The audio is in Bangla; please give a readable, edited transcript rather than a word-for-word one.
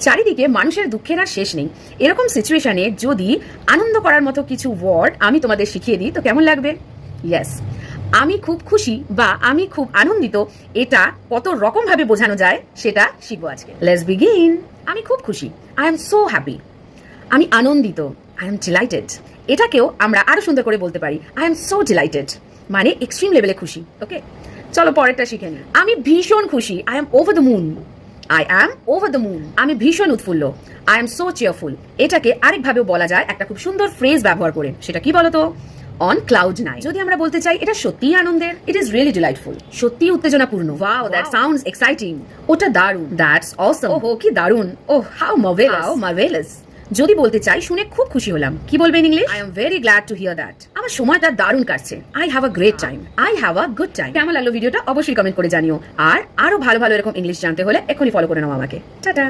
চারিদিকে মানুষের দুঃখের আর শেষ নেই। এরকম সিচুয়েশনে যদি আনন্দ করার মতো কিছু ওয়ার্ড আমি তোমাদের শিখিয়ে দিই তো কেমন লাগবে? ইয়েস, আমি খুব খুশি বা আমি খুব আনন্দিত এটা কত রকম ভাবে বোঝানো যায় সেটা শিখবো আজকে। Let's begin. আমি খুব খুশি, আই এম সো হ্যাপি। আমি আনন্দিত, আই এম ডিলাইটেড। এটাকেও আমরা আরো সুন্দর করে বলতে পারি, আই এম সো ডিলাইটেড, মানে এক্সট্রিম লেভেলে খুশি। ওকে, চলো পরেরটা শিখে নিই। আমি ভীষণ খুশি, I am over the moon. I am over the moon, আমি ভীষণ উৎফুল্ল, আই এম সো চেয়ারফুল। এটাকে আরেকভাবেও বলা যায় একটা খুব সুন্দর ফ্রেজ ব্যবহার করে, সেটা কি বলতো? On cloud nine. যদি আমরা বলতে চাই এটা সত্যিই আনন্দের, ইট ইজ রিয়েলি ডিলাইটফুল, সত্যিই উত্তেজনাপূর্ণ। Wow, that sounds exciting. ওটা দারুণ, দ্যাটস অসম। ওহো কি দারুণ, ওহ হাউ মার্ভেলাস, হাউ মার্ভেলাস। যদি বলতে চাই শুনে খুব খুশি হলাম, কি বলবে in English? I am very glad to here that. আমার সময়টা দারুণ কাটছে, I have a great time, I have a good time. কেমন লাগলো ভিডিওটা অবশ্যই কমেন্ট করে জানিও। আর আরো ভালো ভালো এরকম ইংলিশ জানতে হলে এখনই ফলো করে নাও আমাকে। টাটা।